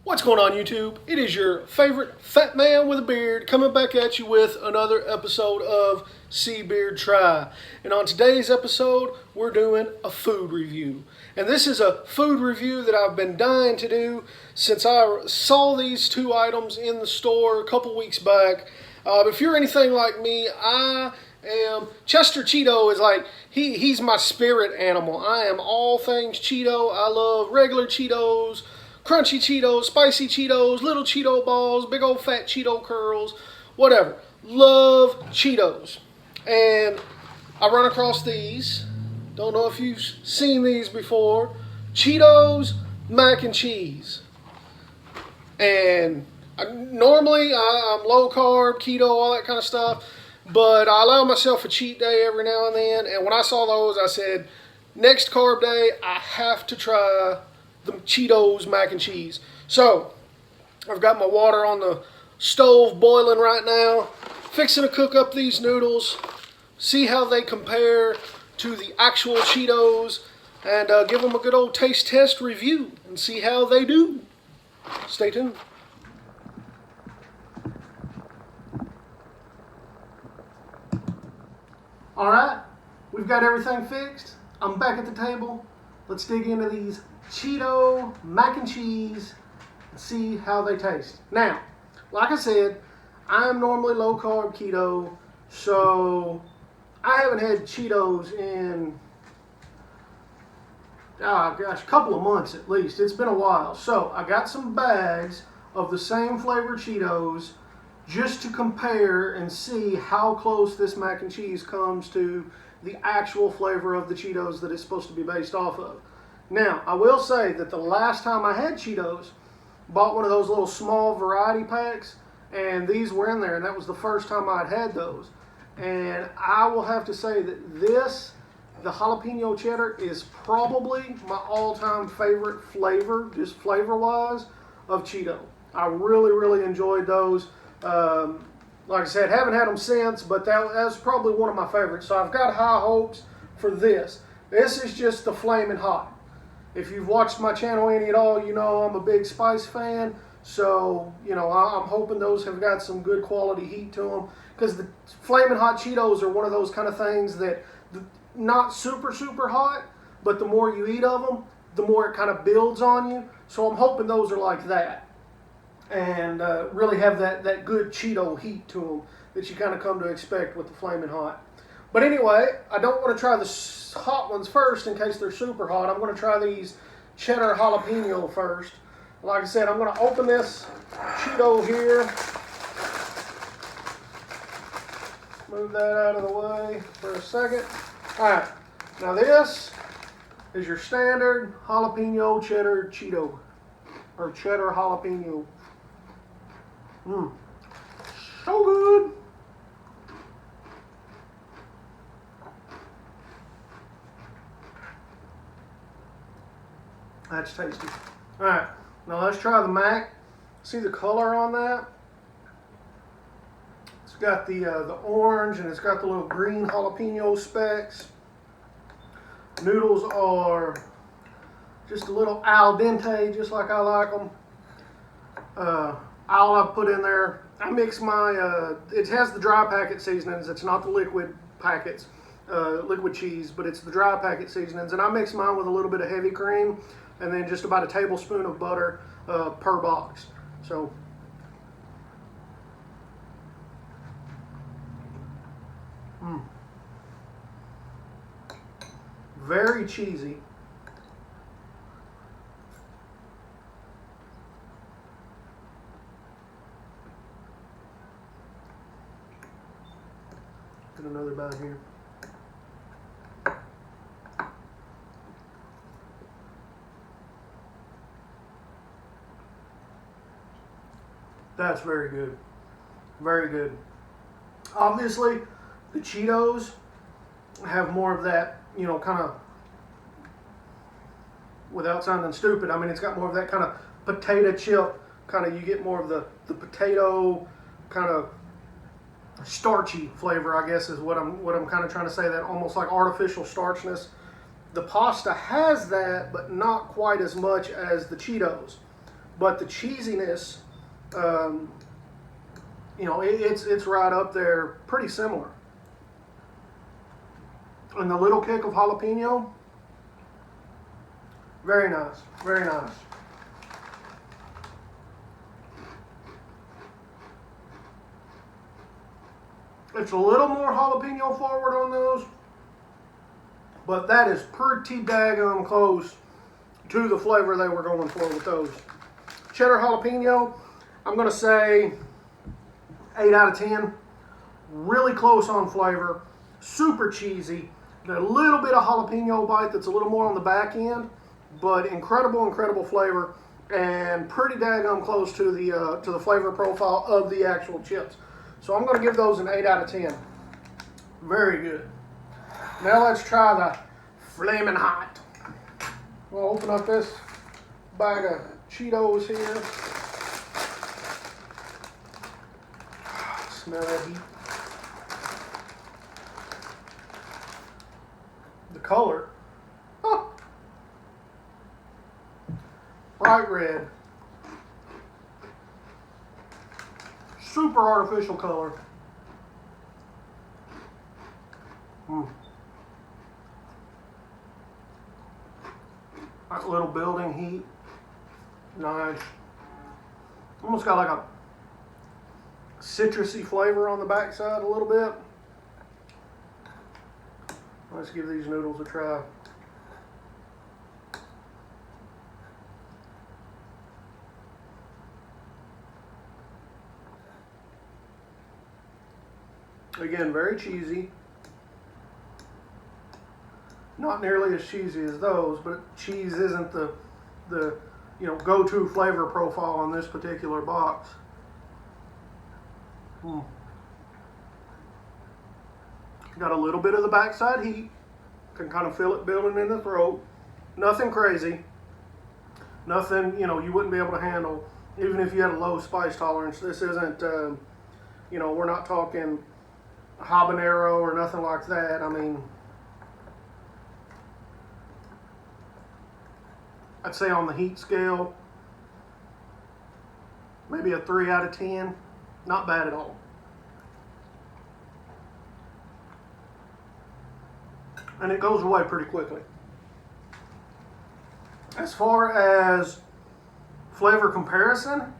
What's going on, YouTube? It is your favorite fat man with a beard coming back at you with another episode of SeeBeardTry. And on today's episode, we're doing a food review. And this is a food review that I've been dying to do since I saw these two items in the store a couple weeks back. If you're anything like me, Chester Cheeto is like, he's my spirit animal. I am all things Cheeto. I love regular Cheetos, crunchy Cheetos, spicy Cheetos, little Cheeto balls, big old fat Cheeto curls, whatever. Love Cheetos. And I run across these. Don't know if you've seen these before. Cheetos Mac and Cheese. And normally I'm low carb, keto, all that kind of stuff. But I allow myself a cheat day every now and then. And when I saw those, I said, next carb day, I have to try the Cheetos Mac and Cheese. So, I've got my water on the stove boiling right now. Fixing to cook up these noodles. See how they compare to the actual Cheetos. And give them a good old taste test review. And see how they do. Stay tuned. Alright, we've got everything fixed. I'm back at the table. Let's dig into these Cheeto Mac and Cheese and see how they taste. Now, like I said, I am normally low carb keto, so I haven't had Cheetos in, a couple of months at least. It's been a while. So I got some bags of the same flavor Cheetos just to compare and see how close this mac and cheese comes to the actual flavor of the Cheetos that it's supposed to be based off of. Now, I will say that the last time I had Cheetos, bought one of those little small variety packs, and these were in there, and that was the first time I'd had those. And I will have to say that the jalapeno cheddar, is probably my all-time favorite flavor, just flavor-wise, of Cheeto. I really, really enjoyed those. Like I said, haven't had them since, but that's probably one of my favorites. So I've got high hopes for this. This is just the flaming hot. If you've watched my channel any at all, you know I'm a big spice fan. So, you know, I'm hoping those have got some good quality heat to them. Because the flaming hot Cheetos are one of those kind of things that, not super, super hot, but the more you eat of them, the more it kind of builds on you. So I'm hoping those are like that. And really have that good Cheeto heat to them that you kind of come to expect with the flaming hot. But anyway, I don't want to try the hot ones first in case they're super hot. I'm going to try these cheddar jalapeno first. Like I said, I'm going to open this Cheeto here. Move that out of the way for a second. Alright, now this is your standard jalapeno cheddar Cheeto. Or cheddar jalapeno. So good. That's tasty. Alright, now let's try the Mac. See the color on that? It's got the orange and it's got the little green jalapeno specks. Noodles are just a little al dente, just like I like them. All I put in there, I mix my, it has the dry packet seasonings. It's not the liquid packets, liquid cheese, but it's the dry packet seasonings. And I mix mine with a little bit of heavy cream and then just about a tablespoon of butter per box. So, very cheesy. Get another bite here. That's very good. Very good. Obviously, the Cheetos have more of that, you know, kind of, without sounding stupid, I mean, it's got more of that kind of potato chip, kind of, you get more of the potato kind of starchy flavor, I guess, is what I'm kind of trying to say, that almost like artificial starchness. The pasta has that, but not quite as much as the Cheetos. but the cheesiness, you know, it's right up there, pretty similar. And the little kick of jalapeno, very nice, very nice. It's a little more jalapeno forward on those, but that is pretty daggone close to the flavor they were going for with those. Cheddar jalapeno, I'm going to say 8 out of 10. Really close on flavor, super cheesy. A little bit of jalapeno bite that's a little more on the back end, but incredible, incredible flavor, and pretty daggone close to the flavor profile of the actual chips. So I'm going to give those an 8 out of 10. Very good. Now let's try the Flamin' Hot. We'll open up this bag of Cheetos here. Smell that heat. The color, oh, bright red, super artificial color. That little building heat, nice. Almost got like a citrusy flavor on the backside a little bit. Let's give these noodles a try. Again, very cheesy. Not nearly as cheesy as those, but cheese isn't the you know, go-to flavor profile on this particular box. Got a little bit of the backside heat. Can kind of feel it building in the throat. Nothing crazy. Nothing, you know, you wouldn't be able to handle, even if you had a low spice tolerance. This isn't, you know, we're not talking habanero or nothing like that. I mean, I'd say on the heat scale, maybe a 3 out of 10. Not bad at all. And it goes away pretty quickly. As far as flavor comparison,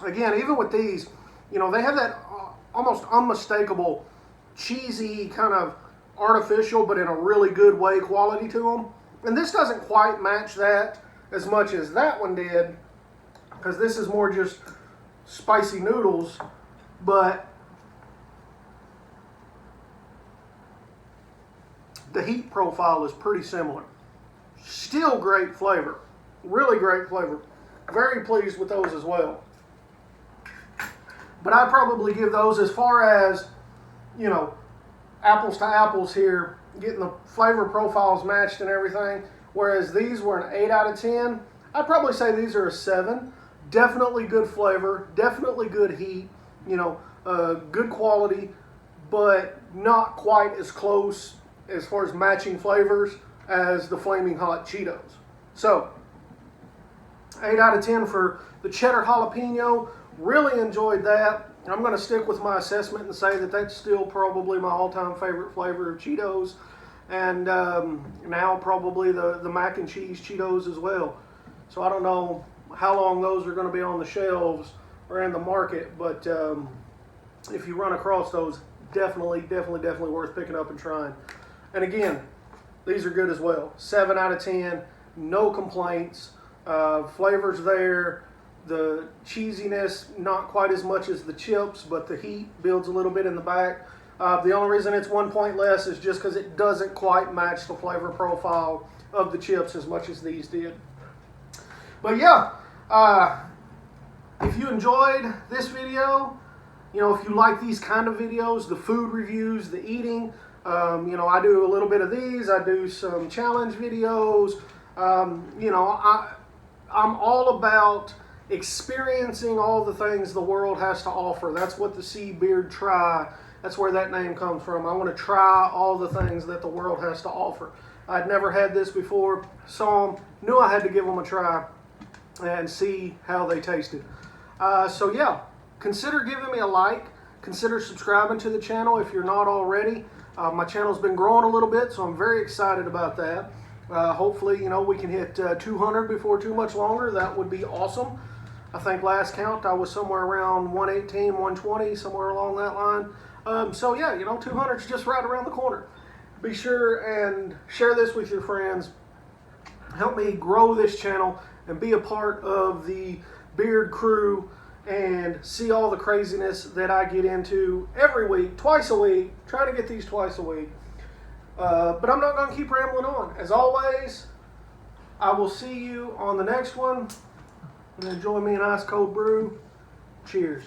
again, even with these, you know, they have that almost unmistakable cheesy kind of artificial, but in a really good way, quality to them. And this doesn't quite match that as much as that one did, because this is more just spicy noodles, but the heat profile is pretty similar. Still great flavor, really great flavor. Very pleased with those as well. But I'd probably give those, as far as, you know, apples to apples here, getting the flavor profiles matched and everything, whereas these were an 8 out of 10, I'd probably say these are a 7. Definitely good flavor, definitely good heat, you know, good quality, but not quite as close as far as matching flavors as the Flaming Hot Cheetos. So, 8 out of 10 for the cheddar jalapeno. Really enjoyed that. I'm going to stick with my assessment and say that that's still probably my all-time favorite flavor of Cheetos. And now probably the mac and cheese Cheetos as well. So I don't know how long those are going to be on the shelves or in the market, but if you run across those, definitely worth picking up and trying. And again, these are good as well. 7 out of 10, no complaints. Flavors there. The cheesiness, not quite as much as the chips, but the heat builds a little bit in the back. The only reason it's 1 point less is just because it doesn't quite match the flavor profile of the chips as much as these did. But yeah, if you enjoyed this video, you know, if you like these kind of videos, the food reviews, the eating, you know, I do a little bit of these. I do some challenge videos. You know, I'm all about experiencing all the things the world has to offer. That's what the SeeBeardTry That's where that name comes from. I want to try all the things that the world has to offer. I'd never had this before, saw them, knew I had to give them a try and see how they tasted. So yeah, consider giving me a like. Consider subscribing to the channel if you're not already. My channel's been growing a little bit, so I'm very excited about that. Hopefully, you know, we can hit 200 before too much longer. That would be awesome. I think last count I was somewhere around 118, 120, somewhere along that line. So yeah, you know, 200 is just right around the corner. Be sure and share this with your friends. Help me grow this channel and be a part of the Beard crew and see all the craziness that I get into every week, twice a week. Try to get these twice a week. But I'm not going to keep rambling on. As always, I will see you on the next one. And enjoy me an ice cold brew. Cheers.